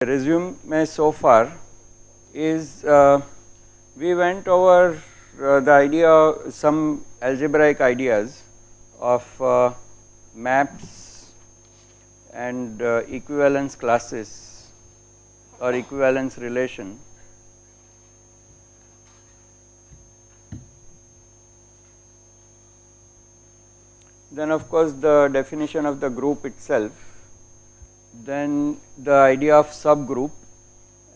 resume so far is we went over the idea, some algebraic ideas of maps and equivalence classes or equivalence relation. Then of course the definition of the group itself, then the idea of subgroup,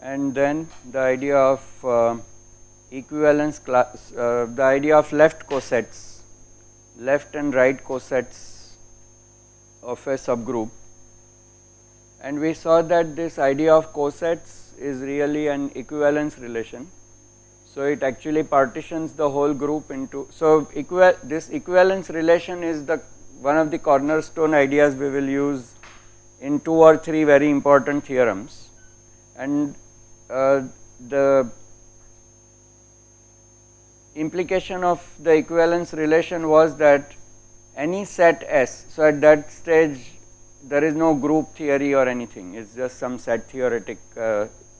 and then the idea of equivalence class, the idea of left cosets, left and right cosets of a subgroup. And we saw that this idea of cosets is really an equivalence relation. So it actually partitions the whole group into, so this equivalence relation is the one of the cornerstone ideas we will use in 2 or 3 very important theorems. And the implication of the equivalence relation was that any set S, so at that stage there is no group theory or anything, it is just some set theoretic,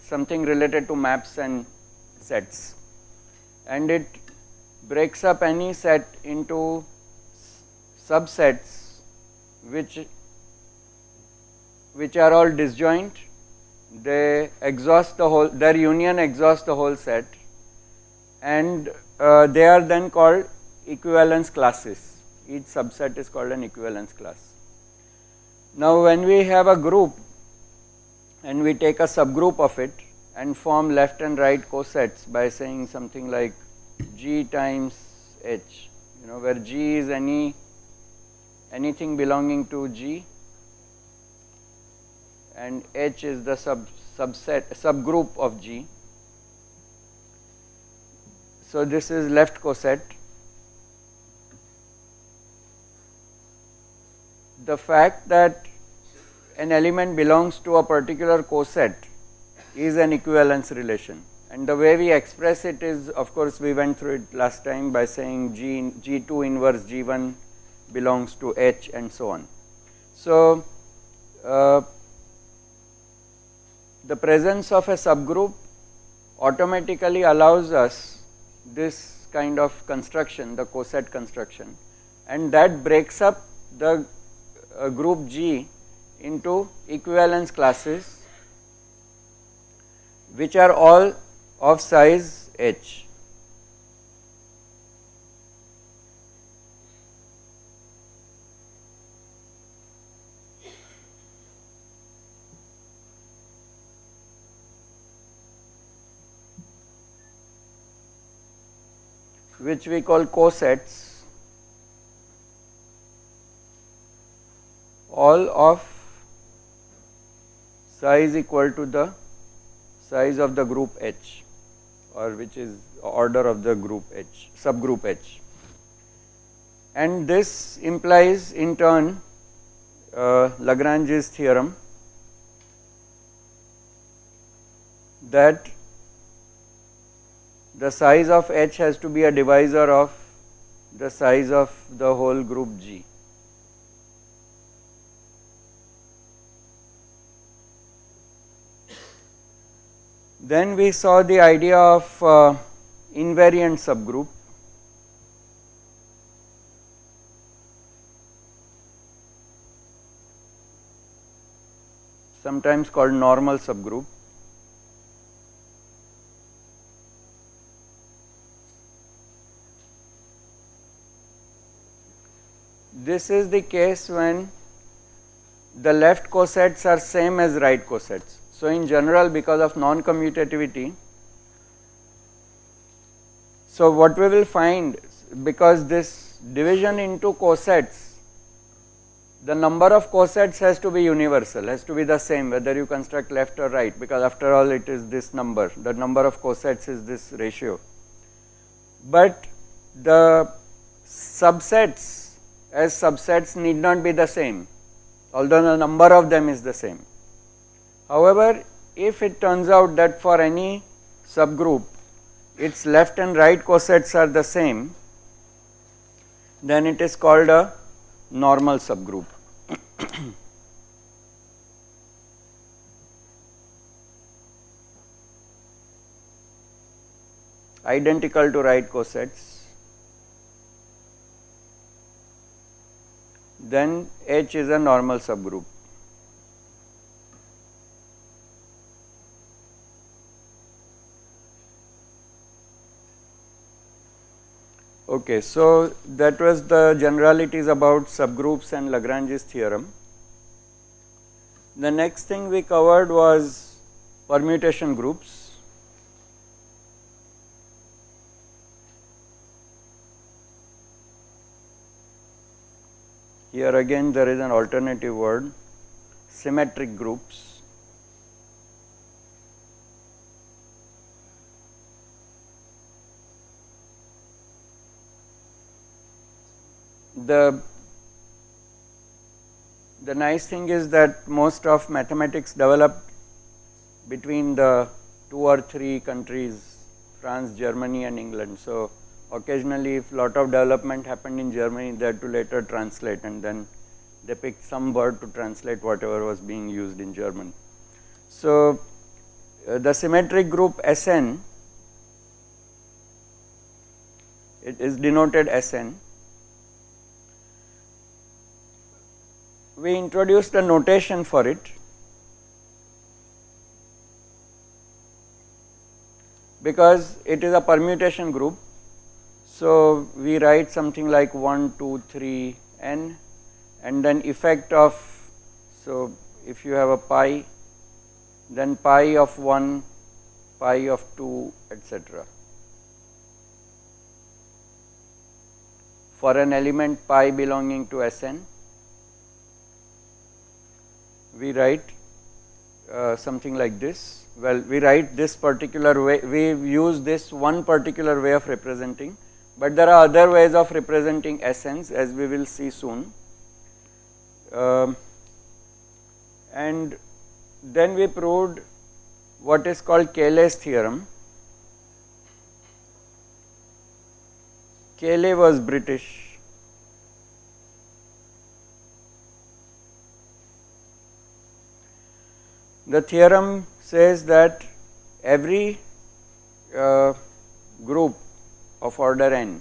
something related to maps and sets, and it breaks up any set into subsets which are all disjoint. They exhaust the whole, their union exhausts the whole set, and they are then called equivalence classes. Each subset is called an equivalence class. Now when we have a group and we take a subgroup of it and form left and right cosets by saying something like G times H, where G is anything belonging to G and H is the subgroup of G. So this is left coset. The fact that an element belongs to a particular coset is an equivalence relation, and the way we express it is, of course we went through it last time by saying G2 inverse G1 belongs to H and so on. So the presence of a subgroup automatically allows us this kind of construction, the coset construction, and that breaks up the group G into equivalence classes which are all of size H. Which we call cosets, all of size equal to the size of the group H, or which is order of the group H, subgroup H. And this implies in turn Lagrange's theorem that the size of H has to be a divisor of the size of the whole group G. Then we saw the idea of invariant subgroup. Sometimes called normal subgroup. This is the case when the left cosets are same as right cosets. So in general, because of non-commutativity, so what we will find, because this division into cosets, the number of cosets has to be universal, has to be the same whether you construct left or right, because after all it is this number, the number of cosets is this ratio. But the subsets as subsets need not be the same, although the number of them is the same. However, if it turns out that for any subgroup its left and right cosets are the same, then it is called a normal subgroup. identical to right cosets, then H is a normal subgroup. Okay, so that was the generalities about subgroups and Lagrange's theorem. The next thing we covered was permutation groups. Here again there is an alternative word, symmetric groups. The nice thing is that most of mathematics developed between the 2 or 3 countries, France, Germany and England. So occasionally if lot of development happened in Germany, they had to later translate, and then they picked some word to translate whatever was being used in German. So the symmetric group Sn, it is denoted Sn. We introduced a notation for it because it is a permutation group. So we write something like 1, 2, 3, n, and then effect of, so if you have a pi, then pi of 1, pi of 2, etc. For an element pi belonging to Sn, we write something like this. Well, we write this particular way, we use this one particular way of representing, but there are other ways of representing Sns, as we will see soon. And then we proved what is called Cayley's theorem. Cayley was British. The theorem says that every group of order n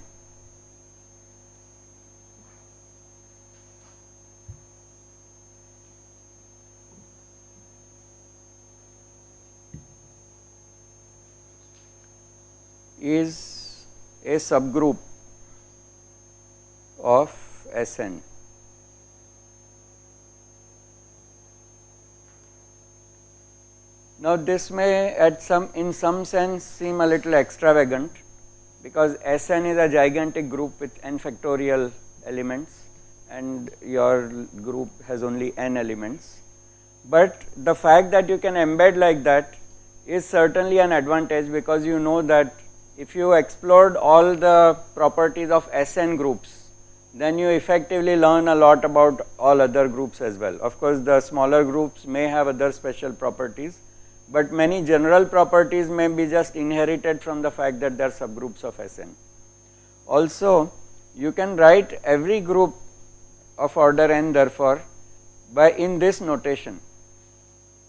is a subgroup of Sn. Now this may in some sense seem a little extravagant, because Sn is a gigantic group with n factorial elements and your group has only n elements. But the fact that you can embed like that is certainly an advantage, because you know that if you explored all the properties of Sn groups, then you effectively learn a lot about all other groups as well. Of course, the smaller groups may have other special properties, but many general properties may be just inherited from the fact that they are subgroups of Sn. Also, you can write every group of order n therefore in this notation.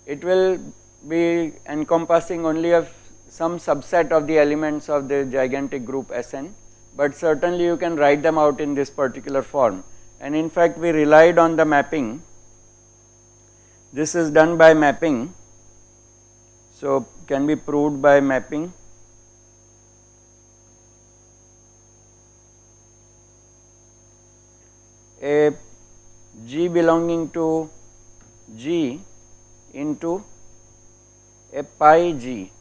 It will be encompassing only some subset of the elements of the gigantic group Sn, but certainly you can write them out in this particular form. And in fact, we relied on the mapping. This is done by mapping. So can be proved by mapping. A G belonging to G into a pi G,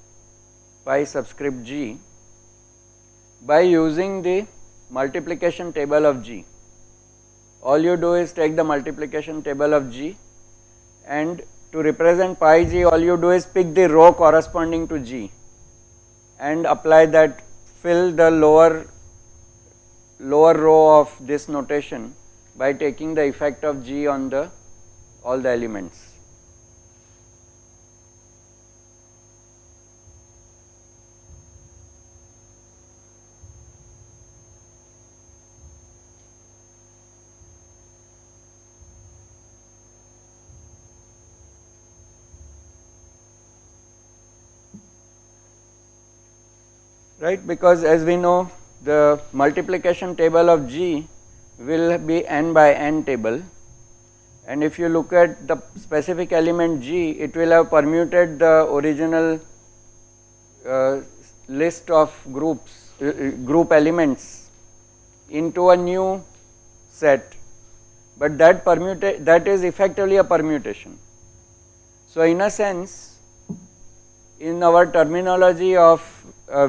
pi subscript G, by using the multiplication table of G. All you do is take the multiplication table of G, and to represent pi G, all you do is pick the row corresponding to G and apply that, fill the lower row of this notation by taking the effect of G on all the elements. right, because as we know the multiplication table of G will be n by n table, and if you look at the specific element G, it will have permuted the original list of group elements into a new set, but that is effectively a permutation. So in a sense, in our terminology of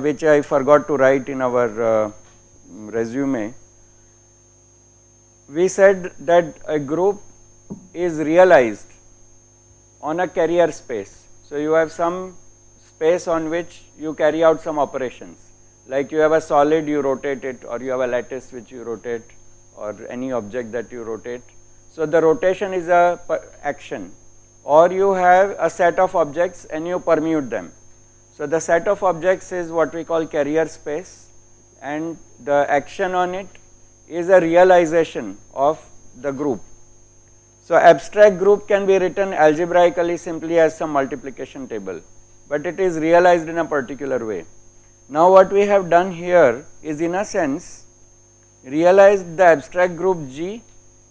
which I forgot to write in our resume, we said that a group is realized on a carrier space. So you have some space on which you carry out some operations, like you have a solid, you rotate it, or you have a lattice which you rotate, or any object that you rotate. So the rotation is a action, or you have a set of objects and you permute them. So the set of objects is what we call carrier space, and the action on it is a realization of the group. So abstract group can be written algebraically simply as some multiplication table, but it is realized in a particular way. Now what we have done here is in a sense realized the abstract group G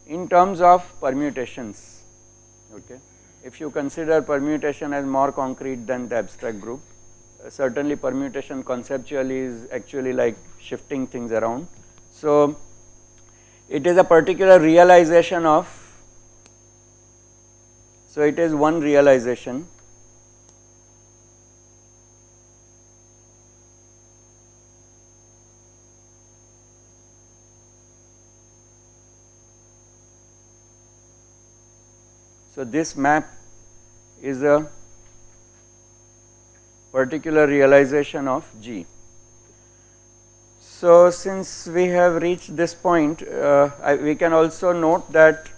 in terms of permutations. Okay. If you consider permutation as more concrete than the abstract group, certainly permutation conceptually is actually like shifting things around. So it is a particular realization of, so it is one realization. So this map is a particular realization of G. So since we have reached this point, we can also note that,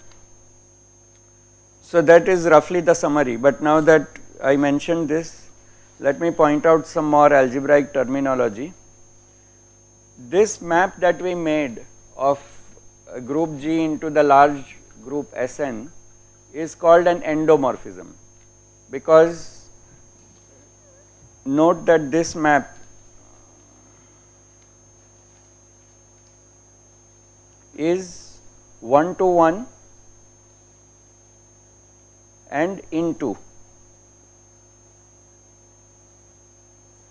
so that is roughly the summary, but now that I mentioned this, let me point out some more algebraic terminology. This map that we made of group G into the large group Sn is called an endomorphism, because note that this map is 1-to-1 and into,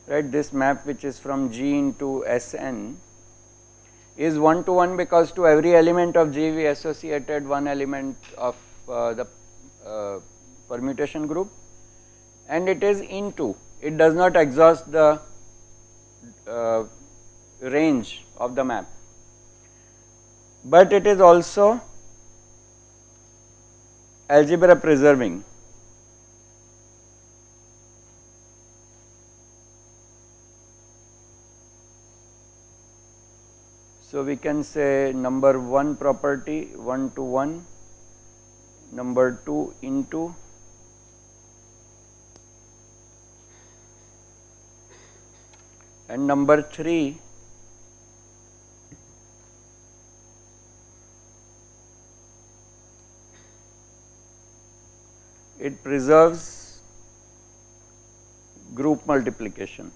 right. This map which is from G into Sn is 1-to-1 because to every element of G we associated one element of the permutation group, and it is into, it does not exhaust the range of the map, but it is also algebra preserving. So we can say number 1 property 1-to-1, number 2 into, and number 3 it preserves group multiplication.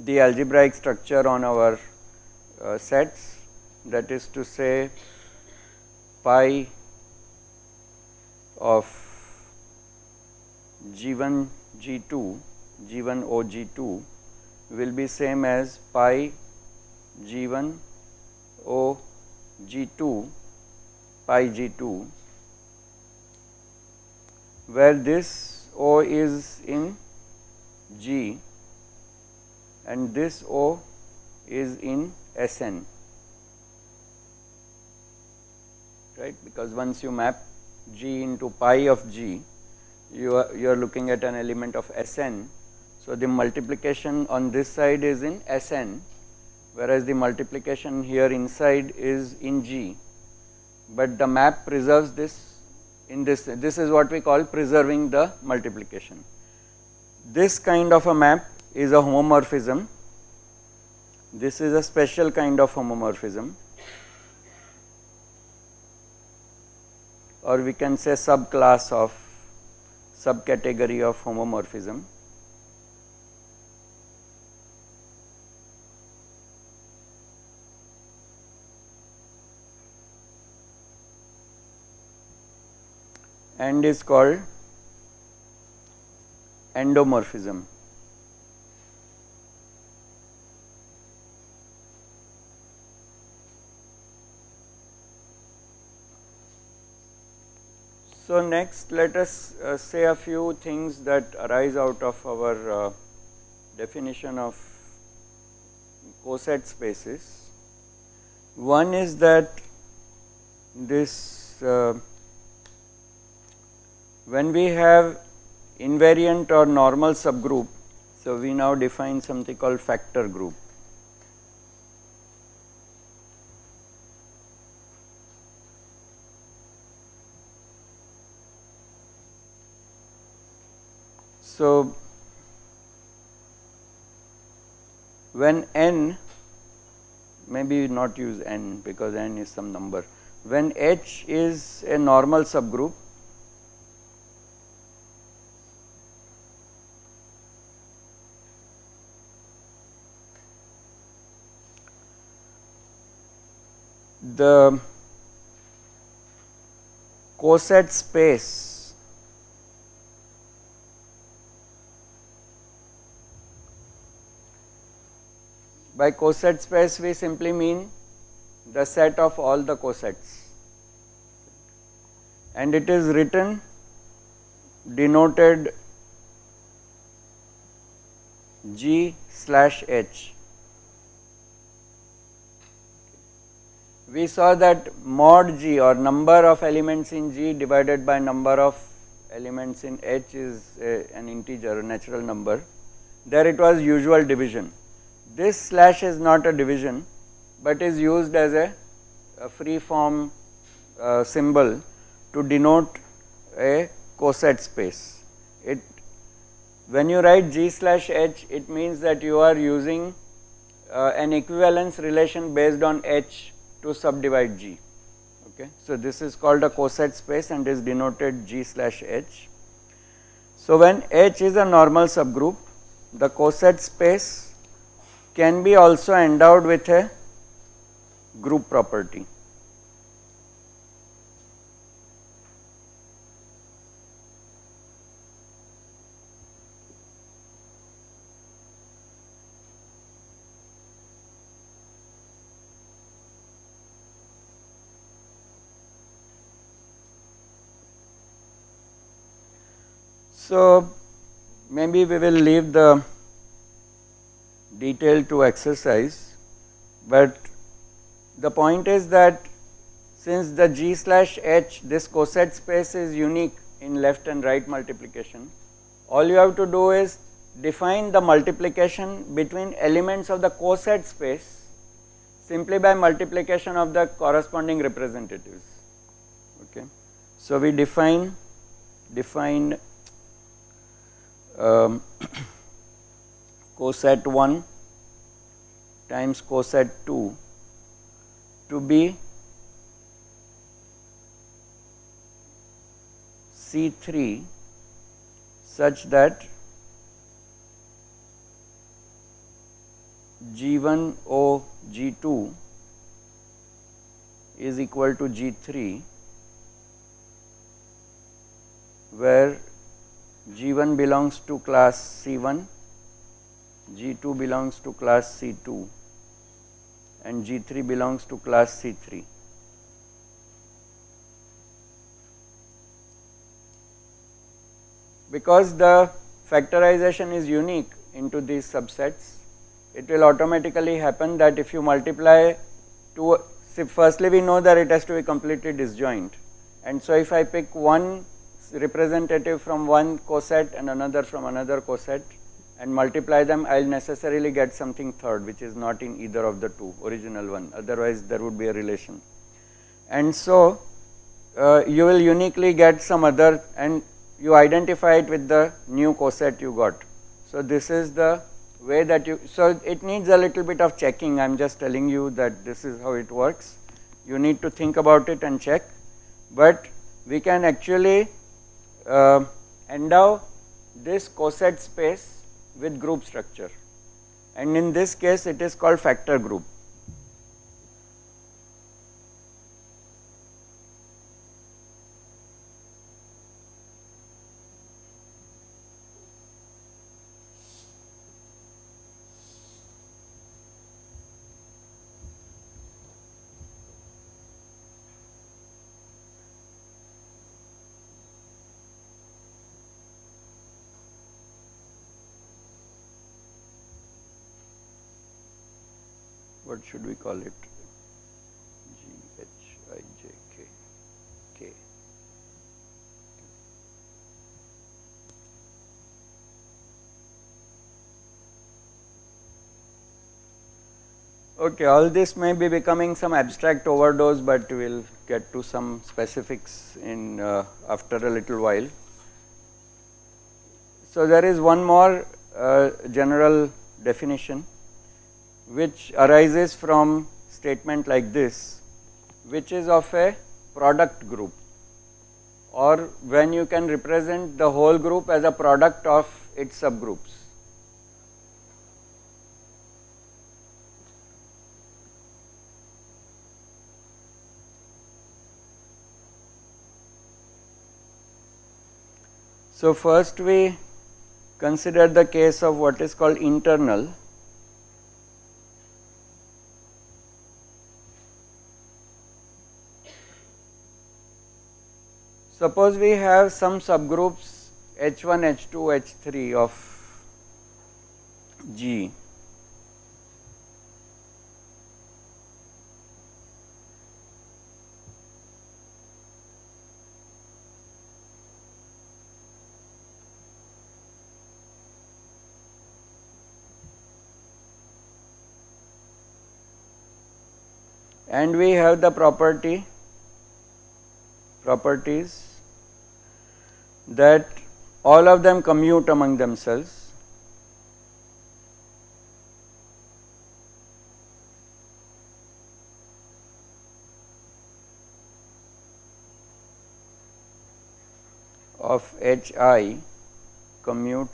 The algebraic structure on our sets, that is to say pi of G1 G2 G1 O G2 will be same as pi G1 O G2 pi G2, where this O is in G and this O is in Sn, right, because once you map G into pi of G, you are looking at an element of Sn. So the multiplication on this side is in Sn, whereas the multiplication here inside is in G, but the map preserves this in this. This is what we call preserving the multiplication. This kind of a map is a homomorphism. This is a special kind of homomorphism, or we can say subclass of subcategory of homomorphism. And is called endomorphism. So next let us say a few things that arise out of our definition of coset spaces. One is that this when we have invariant or normal subgroup, so we now define something called factor group. So when n, maybe not use n because n is some number, when H is a normal subgroup, the coset space by coset space we simply mean the set of all the cosets, and it is written denoted G/H. We saw that mod G or number of elements in G divided by number of elements in H is an integer, a natural number. There it was usual division. This slash is not a division, but is used as a free form symbol to denote a coset space. When you write G/H, it means that you are using an equivalence relation based on H to subdivide G. Okay. So this is called a coset space and is denoted G/H. So when H is a normal subgroup, the coset space can be also endowed with a group property. So maybe we will leave the detail to exercise, but the point is that since the G/H, this coset space is unique in left and right multiplication, all you have to do is define the multiplication between elements of the coset space simply by multiplication of the corresponding representatives. Okay. So we define coset 1 times coset 2 to be C3 such that G1 O G2 is equal to G3, where G1 belongs to class C1, G2 belongs to class C2 and G3 belongs to class C3. Because the factorization is unique into these subsets, it will automatically happen that if you multiply two, firstly we know that it has to be completely disjoint, and so if I pick one representative from one coset and another from another coset and multiply them, I will necessarily get something third which is not in either of the two original one, otherwise there would be a relation. And so you will uniquely get some other, and you identify it with the new coset you got. So this is the way that you, so it needs a little bit of checking. I am just telling you that this is how it works. You need to think about it and check, but we can actually endow this coset space with group structure, and in this case it is called factor group. What should we call it? G, H, I, J, K, K. Okay, all this may be becoming some abstract overdose, but we will get to some specifics in after a little while. So there is one more general definition which arises from statement like this, which is of a product group, or when you can represent the whole group as a product of its subgroups. So first we consider the case of what is called internal. Suppose we have some subgroups H1, H2, H3 of G. And we have the properties that all of them commute among themselves, of Hi commute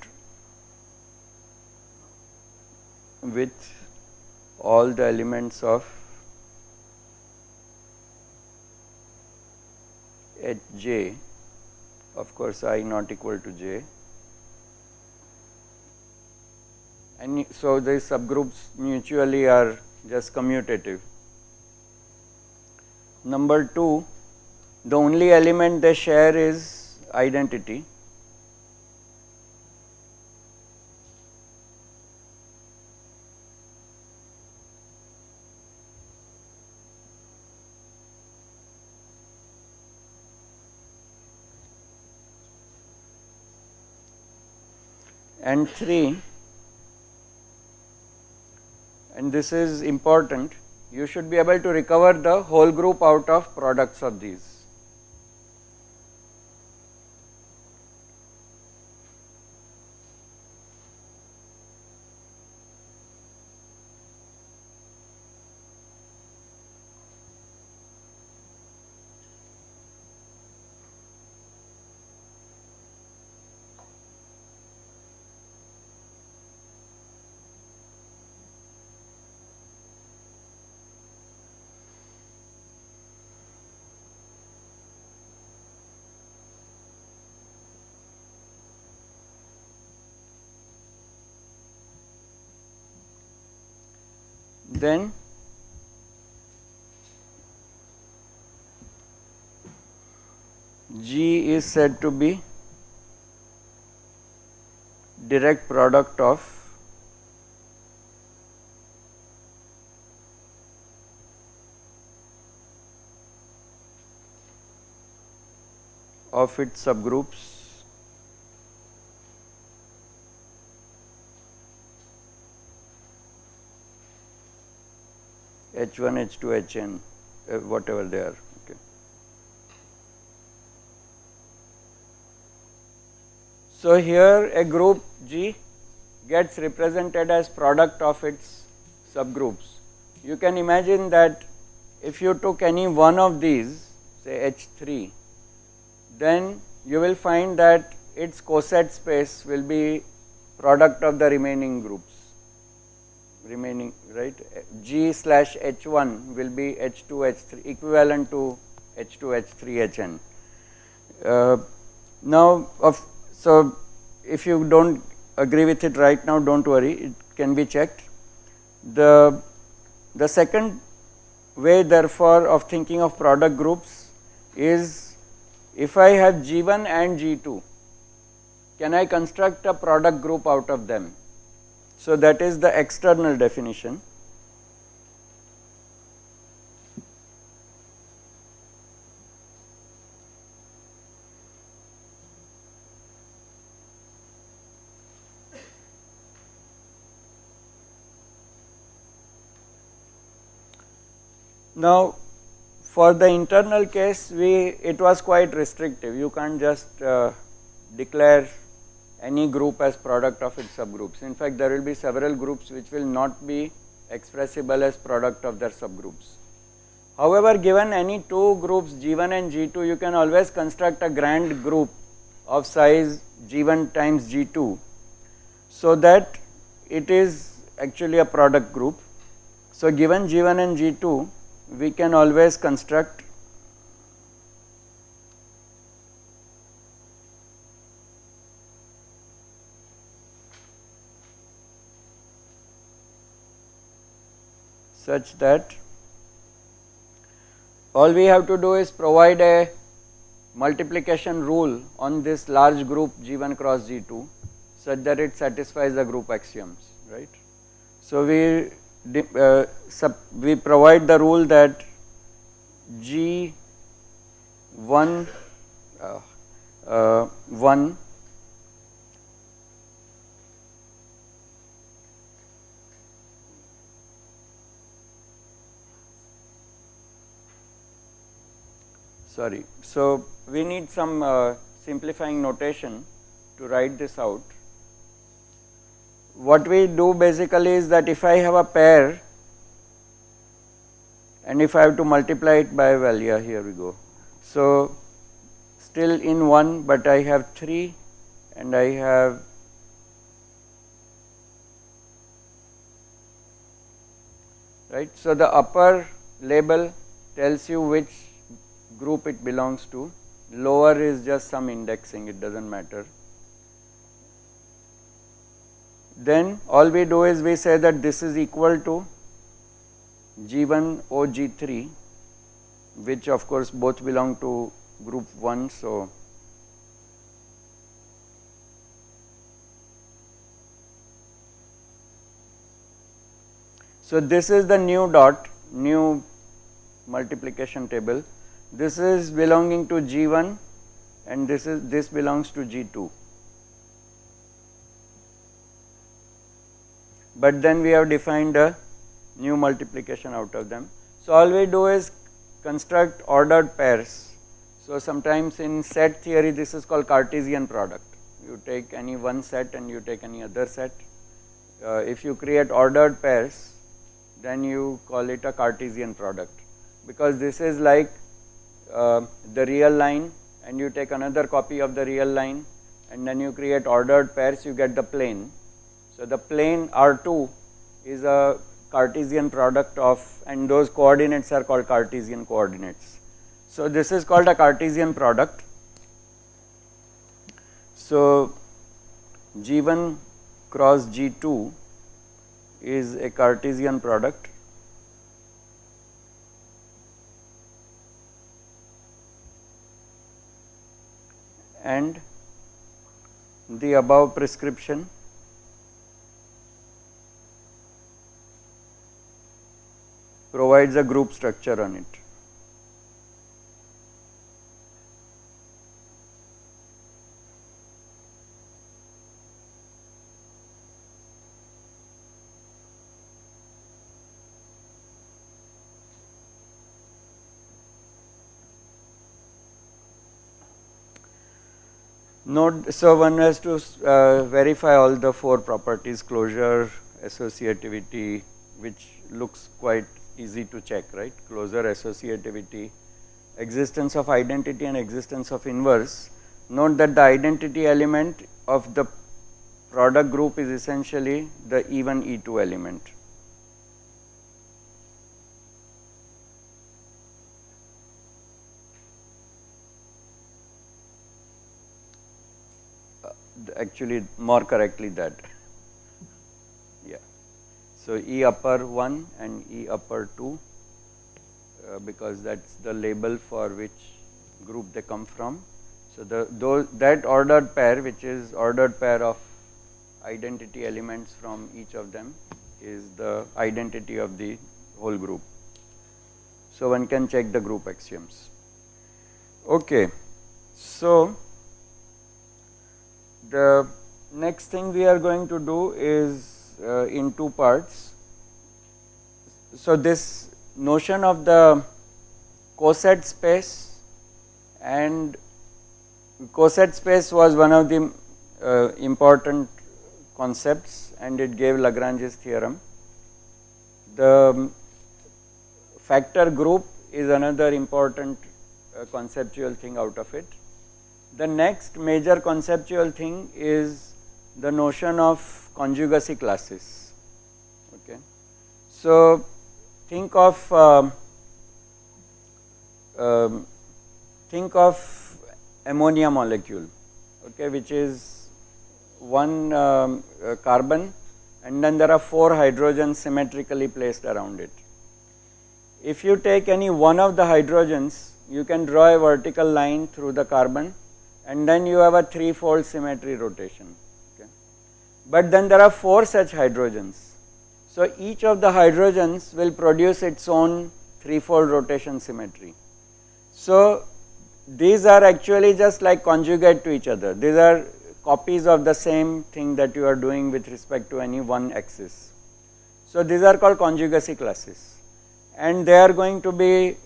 with all the elements of Hj, of course I not equal to j, and so these subgroups mutually are just commutative. Number 2, the only element they share is identity. And 3, and this is important, you should be able to recover the whole group out of products of these. Then G is said to be direct product of its subgroups H1, H2, Hn, whatever they are. Okay. So here a group G gets represented as product of its subgroups. You can imagine that if you took any one of these, say H3, then you will find that its coset space will be product of the remaining groups, right. G slash H1 will be H2 H3 equivalent to H2 H3 Hn. Now so if you don't agree with it right now, don't worry, it can be checked. The second way therefore of thinking of product groups is, if I have G1 and G2, can I construct a product group out of them? So that is the external definition. Now for the internal case, it was quite restrictive. You can't just declare any group as product of its subgroups. In fact, there will be several groups which will not be expressible as product of their subgroups. However, given any two groups G1 and G2, you can always construct a grand group of size G1 times G2, so that it is actually a product group. So given G1 and G2, we can always construct such that all we have to do is provide a multiplication rule on this large group G1 cross G2 such that it satisfies the group axioms, right. So we provide the rule that G1 1 sorry. So we need some simplifying notation to write this out. What we do basically is that if I have a pair and if I have to multiply it by, well, yeah, here we go. So still in 1, but I have 3 and I have right. So the upper label tells you which group it belongs to, lower is just some indexing, it doesn't matter. Then all we do is we say that this is equal to G1 O G3, which of course both belong to group 1. So this is the new multiplication table. This is belonging to G1 and this belongs to G2. But then we have defined a new multiplication out of them. So all we do is construct ordered pairs. So sometimes in set theory this is called Cartesian product. You take any one set and you take any other set. If you create ordered pairs, then you call it a Cartesian product, because this is like the real line and you take another copy of the real line and then you create ordered pairs, you get the plane. So the plane R2 is a Cartesian product of, and those coordinates are called Cartesian coordinates. So this is called a Cartesian product. So G1 cross G2 is a Cartesian product. And the above prescription provides a group structure on it. Note, so one has to verify all the 4 properties: closure, associativity, which looks quite easy to check, right? Closure, associativity, existence of identity and existence of inverse. note that the identity element of the product group is essentially the E1 E2 element. Actually more correctly that, yeah. So E upper 1 and E upper 2 because that's the label for which group they come from. So that ordered pair, which is ordered pair of identity elements from each of them, is the identity of the whole group. So one can check the group axioms. Okay, so the next thing we are going to do is in two parts. So this notion of the coset space, and coset space was one of the important concepts, and it gave Lagrange's theorem. The factor group is another important conceptual thing out of it. The next major conceptual thing is the notion of conjugacy classes. Okay. So think of ammonia molecule, okay, which is one carbon, and then there are 4 hydrogens symmetrically placed around it. If you take any one of the hydrogens, you can draw a vertical line through the carbon, and then you have a 3-fold symmetry rotation. Okay. But then there are 4 such hydrogens. So each of the hydrogens will produce its own 3-fold rotation symmetry. So these are actually just like conjugate to each other. These are copies of the same thing that you are doing with respect to any one axis. So these are called conjugacy classes, and they are going to be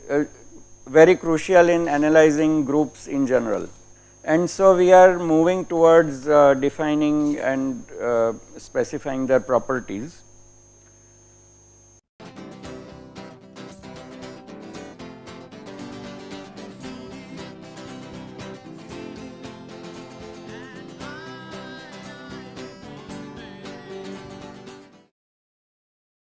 very crucial in analyzing groups in general. And so we are moving towards defining and specifying their properties.